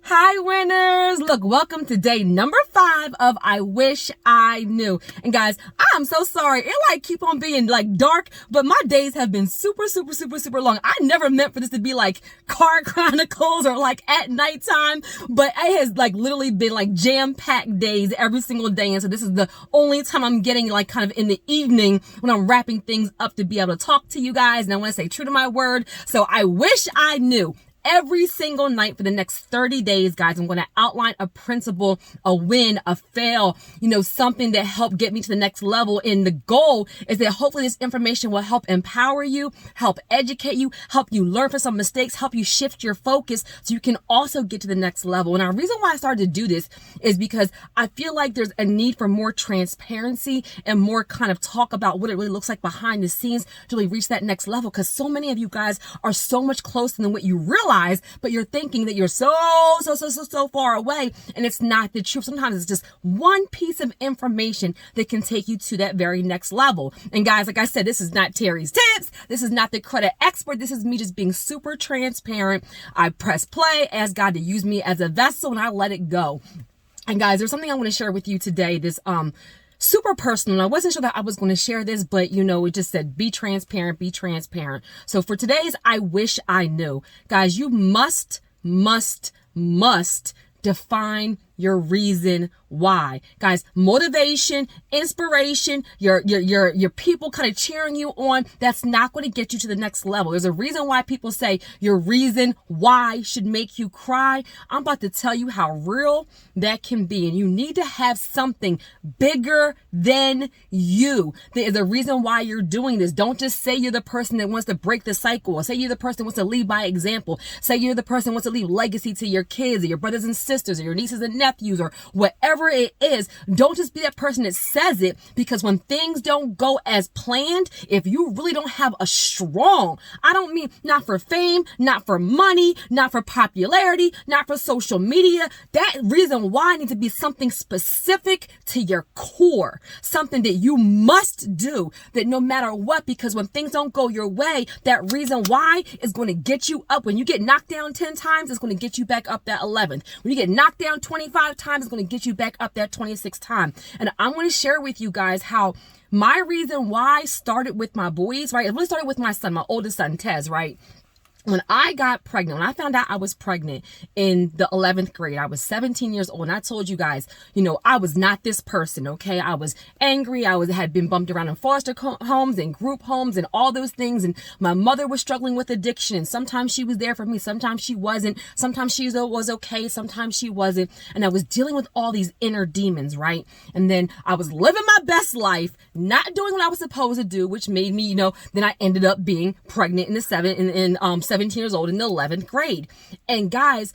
Hi winners! Look, welcome to day number 5 of I Wish I Knew. And guys, I'm so sorry. It keep on being dark, but my days have been super long. I never meant for this to be like car chronicles or at nighttime, but it has literally been jam-packed days every single day. And so this is the only time I'm getting kind of in the evening when I'm wrapping things up to be able to talk to you guys. And I want to stay true to my word. So I wish I knew. Every single night for the next 30 days, guys, I'm going to outline a principle, a win, a fail, something that helped get me to the next level. And the goal is that hopefully this information will help empower you, help educate you, help you learn from some mistakes, help you shift your focus so you can also get to the next level. And our reason why I started to do this is because I feel like there's a need for more transparency and more kind of talk about what it really looks like behind the scenes to really reach that next level. Because so many of you guys are so much closer than what you realize. But you're thinking that you're so far away, and it's not the truth. Sometimes it's just one piece of information that can take you to that very next level. And guys, like I said, this is not Terry's tips. This is not the credit expert. This is me just being super transparent. I press play, ask God to use me as a vessel, and I let it go. And guys, there's something I want to share with you today. This super personal. I wasn't sure that I was going to share this, but it just said, be transparent, be transparent. So for today's, I wish I knew. Guys, you must define your reason why. Guys, motivation, inspiration, your people kind of cheering you on, that's not going to get you to the next level. There's a reason why people say your reason why should make you cry. I'm about to tell you how real that can be. And you need to have something bigger than you. There is a reason why you're doing this. Don't just say you're the person that wants to break the cycle, or say you're the person that wants to lead by example. Say you're the person who wants to leave legacy to your kids or your brothers and sisters or your nieces and nephews or whatever it is. Don't just be that person that says it, because when things don't go as planned, if you really don't have a strong, I don't mean not for fame, not for money, not for popularity, not for social media, that reason why needs to be something specific to your core, something that you must do, that no matter what, because when things don't go your way, that reason why is going to get you up. When you get knocked down 10 times, it's going to get you back up that 11th. When you get knocked down 25 times, it's going to get you back up that 26th time. And I'm going to share with you guys how my reason why started with my boys, right? It really started with my son, my oldest son, Tez, right? When I got pregnant, when I found out I was pregnant in the 11th grade, I was 17 years old. And I told you guys, I was not this person, okay? I was angry. had been bumped around in foster homes and group homes and all those things. And my mother was struggling with addiction. And sometimes she was there for me. Sometimes she wasn't. Sometimes she was okay. Sometimes she wasn't. And I was dealing with all these inner demons, right? And then I was living my best life, not doing what I was supposed to do, which made me, then I ended up being pregnant in 17 years old in the 11th grade. And guys,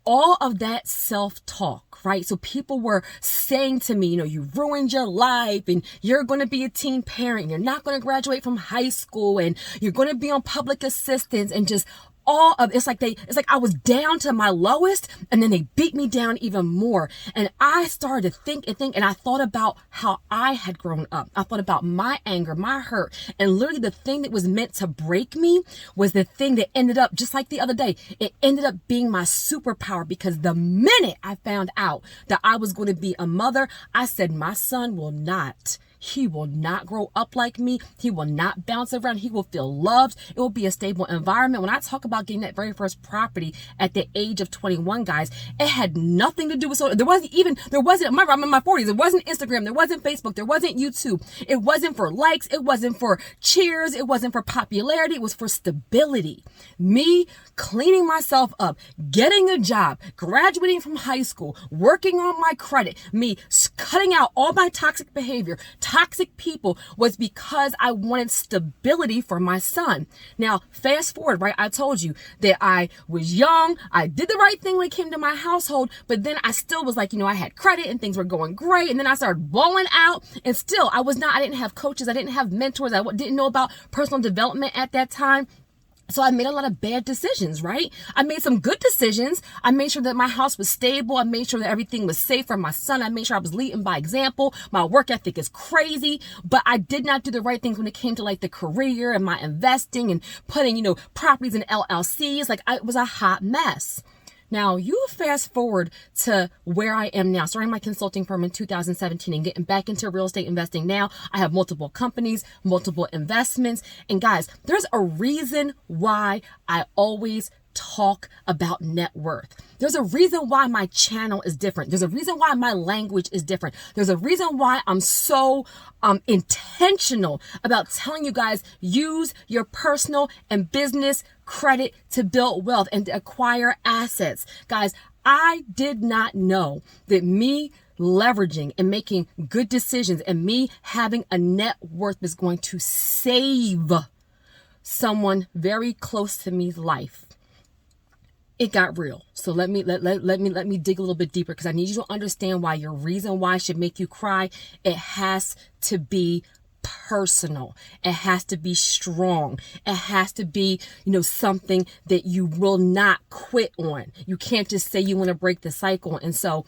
all of that self-talk, right? So people were saying to me, you ruined your life and you're going to be a teen parent. And you're not going to graduate from high school and you're going to be on public assistance, and just all of it's like I was down to my lowest, and then they beat me down even more. And I started to think, and I thought about how I had grown up. I thought about my anger, my hurt, and literally the thing that was meant to break me was the thing that ended up, just like the other day, it ended up being my superpower. Because the minute I found out that I was going to be a mother, I said, my son will not. He will not grow up like me. He will not bounce around. He will feel loved. It will be a stable environment. When I talk about getting that very first property at the age of 21, guys, it had nothing to do with social. Remember, I'm in my 40s. There wasn't Instagram. There wasn't Facebook. There wasn't YouTube. It wasn't for likes. It wasn't for cheers. It wasn't for popularity. It was for stability. Me cleaning myself up, getting a job, graduating from high school, working on my credit, me cutting out all my toxic behavior, toxic people, was because I wanted stability for my son. Now, fast forward, right? I told you that I was young. I did the right thing when it came to my household, but then I still was I had credit and things were going great. And then I started balling out, and still I didn't have coaches. I didn't have mentors. I didn't know about personal development at that time. So I made a lot of bad decisions, right? I made some good decisions. I made sure that my house was stable. I made sure that everything was safe for my son. I made sure I was leading by example. My work ethic is crazy, but I did not do the right things when it came to like the career and my investing and putting, properties in LLCs. Like, it was a hot mess. Now, you fast forward to where I am now, starting my consulting firm in 2017 and getting back into real estate investing. Now, I have multiple companies, multiple investments. And guys, there's a reason why I always talk about net worth. There's a reason why my channel is different. There's a reason why my language is different. There's a reason why I'm so intentional about telling you guys, use your personal and business credit to build wealth and to acquire assets. Guys, I did not know that me leveraging and making good decisions and me having a net worth is going to save someone very close to me's life. It got real. So let me dig a little bit deeper, because I need you to understand why your reason why should make you cry. It has to be personal. It has to be strong. It has to be, something that you will not quit on. You can't just say you want to break the cycle. And so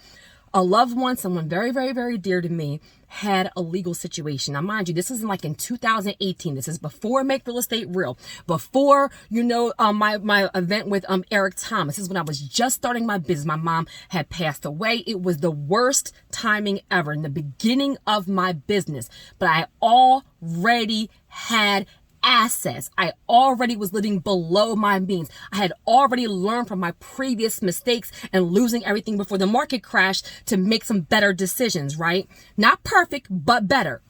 a loved one, someone very, very, very dear to me, had a legal situation. Now, mind you, this is like in 2018. This is before Make Real Estate Real, before, my event with Eric Thomas. This is when I was just starting my business. My mom had passed away. It was the worst timing ever in the beginning of my business, but I already had assets. I already was living below my means. I had already learned from my previous mistakes and losing everything before the market crashed to make some better decisions, right? Not perfect, but better.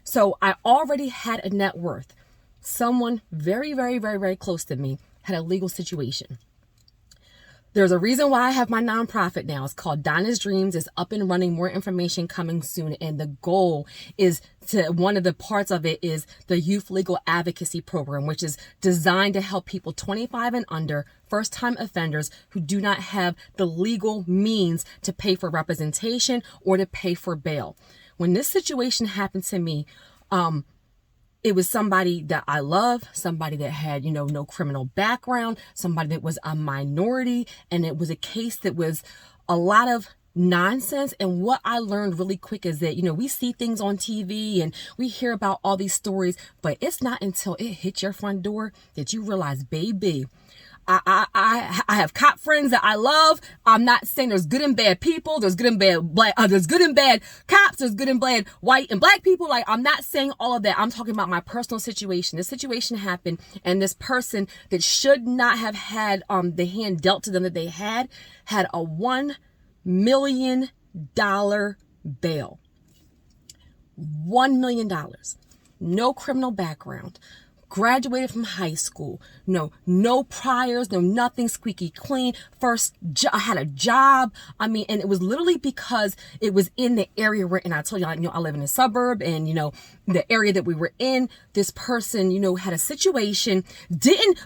So I already had a net worth. Someone very, very, very, very close to me had a legal situation. There's a reason why I have my nonprofit now. It's called Dinah's Dreams. It's up and running. More information coming soon. And the goal is one of the parts of it is the Youth Legal Advocacy Program, which is designed to help people 25 and under, first-time offenders who do not have the legal means to pay for representation or to pay for bail. When this situation happened to me, it was somebody that I love, somebody that had, no criminal background, somebody that was a minority. And it was a case that was a lot of nonsense. And what I learned really quick is that, we see things on TV and we hear about all these stories, but it's not until it hits your front door that you realize, baby, I have cop friends that I love. I'm not saying there's good and bad people. There's good and bad black. There's good and bad cops. There's good and bad white and black people. Like, I'm not saying all of that. I'm talking about my personal situation. This situation happened, and this person that should not have had the hand dealt to them that they had a $1 million bail. $1 million. No criminal background. Graduated from high school. No priors, no nothing, squeaky clean. I had a job. And it was literally because it was in the area we're in. I told you, I live in a suburb, and, the area that we were in, this person, had a situation.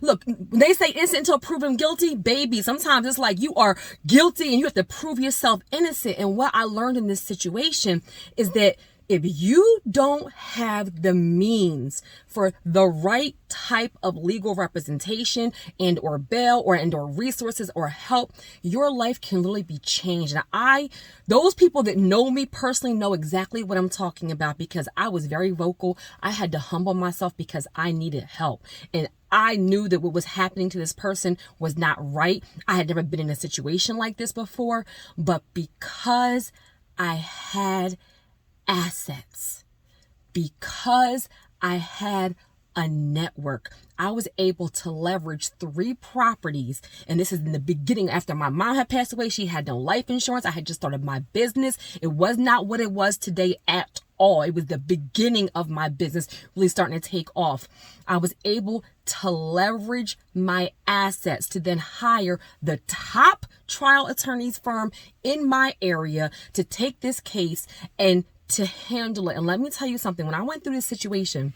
Look, they say innocent until proven guilty. Baby, sometimes it's like you are guilty and you have to prove yourself innocent. And what I learned in this situation is that if you don't have the means for the right type of legal representation and or bail and or resources or help, your life can literally be changed. And those people that know me personally know exactly what I'm talking about, because I was very vocal. I had to humble myself because I needed help. And I knew that what was happening to this person was not right. I had never been in a situation like this before, but because I had assets, because I had a network, I was able to leverage 3 properties. And this is in the beginning, after my mom had passed away. She had no life insurance. I had just started my business. It was not what it was today at all. It was the beginning of my business really starting to take off. I was able to leverage my assets to then hire the top trial attorneys firm in my area to take this case and to handle it. And let me tell you something. When I went through this situation,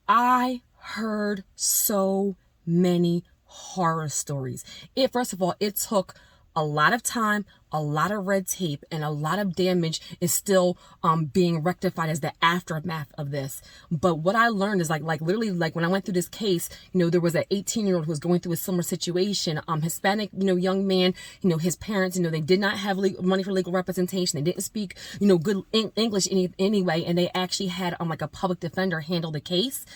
I heard so many horror stories. First of all, it took a lot of time, a lot of red tape, and a lot of damage is still being rectified as the aftermath of this. But what I learned is literally when I went through this case, there was an 18-year-old who was going through a similar situation, Hispanic, young man, his parents, they did not have money for legal representation. They didn't speak, good English anyway, and they actually had a public defender handle the case.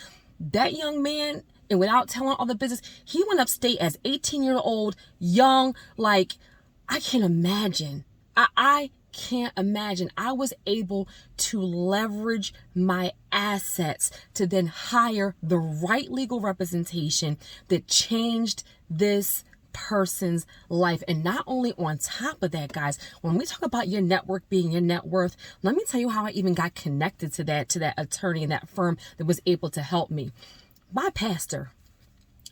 That young man And without telling all the business, he went upstate as 18-year-old, young, like, I can't imagine. I can't imagine. I was able to leverage my assets to then hire the right legal representation that changed this person's life. And not only on top of that, guys, when we talk about your network being your net worth, let me tell you how I even got connected to that attorney and that firm that was able to help me. My pastor,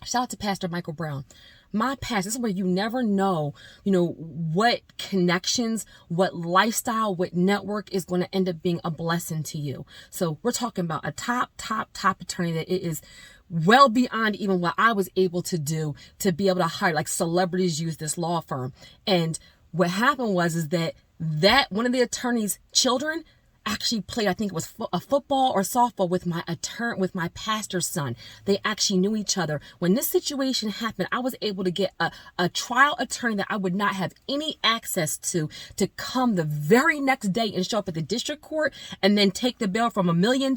shout out to Pastor Michael Brown. My pastor, this is where you never know, what connections, what lifestyle, what network is going to end up being a blessing to you. So we're talking about a top attorney that it is well beyond even what I was able to do to be able to hire, like celebrities use this law firm. And what happened was that one of the attorney's children actually played, I think it was a football or softball with my pastor's son. They actually knew each other. When this situation happened, I was able to get a trial attorney that I would not have any access to come the very next day and show up at the district court and then take the bail from $1 million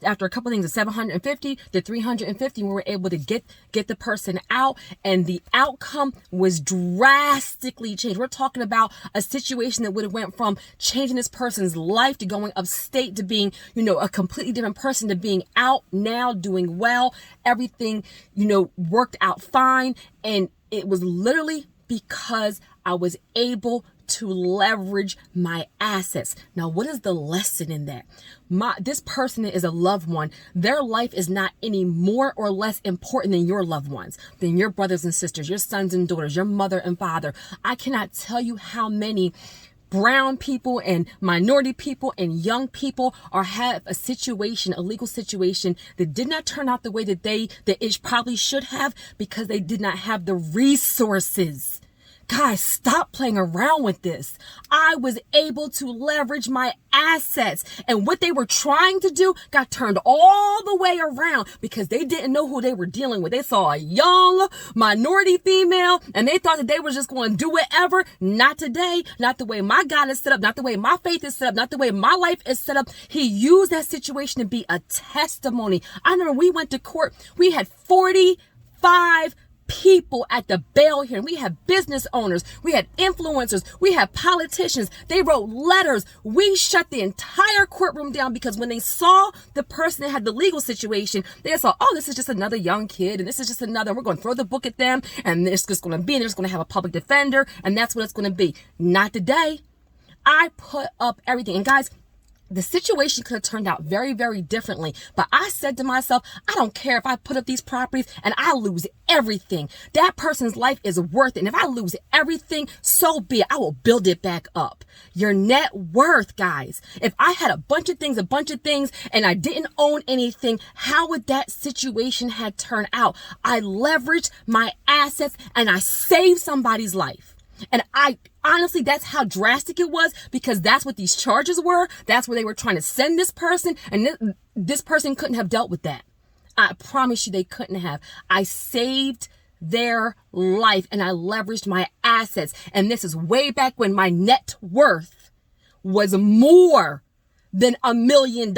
after a couple of things of 750 to 350. We were able to get the person out, and the outcome was drastically changed. We're talking about a situation that would have went from changing this person's life to going upstate to being, a completely different person, to being out now, doing well. Everything, worked out fine. And it was literally because I was able to leverage my assets. Now, what is the lesson in that? This person is a loved one. Their life is not any more or less important than your loved ones, than your brothers and sisters, your sons and daughters, your mother and father. I cannot tell you how many brown people and minority people and young people have a legal situation that did not turn out the way that it probably should have, because they did not have the resources. Guys, stop playing around with this. I was able to leverage my assets, and what they were trying to do got turned all the way around because they didn't know who they were dealing with. They saw a young minority female and they thought that they were just going to do whatever. Not today, not the way my God is set up, not the way my faith is set up, not the way my life is set up. He used that situation to be a testimony. I remember we went to court, we had 45 people at the bail hearing. We had business owners, we had influencers, we had politicians. They wrote letters. We shut the entire courtroom down because when they saw the person that had the legal situation, they saw, oh, this is just another young kid, and this is just another, we're going to throw the book at them, and it's just going to be, and they're just going to have a public defender, and that's what it's going to be. Not today. I put up everything. And guys, the situation could have turned out very, very differently. But I said to myself, I don't care if I put up these properties and I lose everything. That person's life is worth it. And if I lose everything, so be it. I will build it back up. Your net worth, guys. If I had a bunch of things, and I didn't own anything, how would that situation have turned out? I leveraged my assets and I saved somebody's life. And honestly, that's how drastic it was, because that's what these charges were. That's where they were trying to send this person. And this person couldn't have dealt with that. I promise you they couldn't have. I saved their life and I leveraged my assets. And this is way back when my net worth was more than $1 million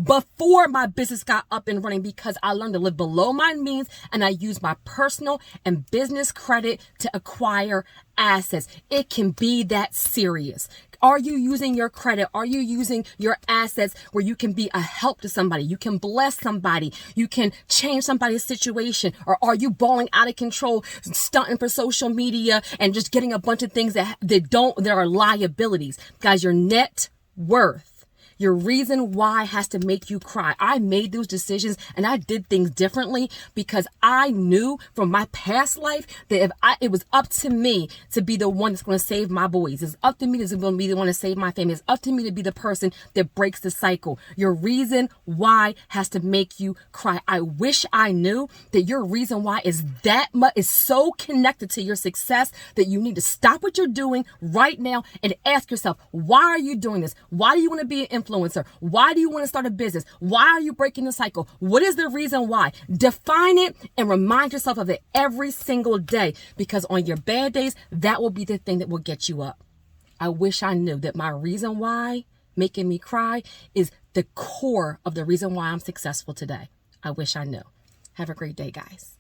before my business got up and running, because I learned to live below my means and I used my personal and business credit to acquire assets. It can be that serious. Are you using your credit? Are you using your assets where you can be a help to somebody? You can bless somebody. You can change somebody's situation. Or are you balling out of control, stunting for social media and just getting a bunch of things that are liabilities? Guys, your net worth, your reason why, has to make you cry. I made those decisions and I did things differently because I knew from my past life that it was up to me to be the one that's going to save my boys. It's up to me to be the one to save my family. It's up to me to be the person that breaks the cycle. Your reason why has to make you cry. I wish I knew that your reason why is so connected to your success that you need to stop what you're doing right now and ask yourself, why are you doing this? Why do you want to be an influencer? Why do you want to start a business? Why are you breaking the cycle? What is the reason why? Define it and remind yourself of it every single day, because on your bad days, that will be the thing that will get you up. I wish I knew that my reason why making me cry is the core of the reason why I'm successful today. I wish I knew. Have a great day, guys.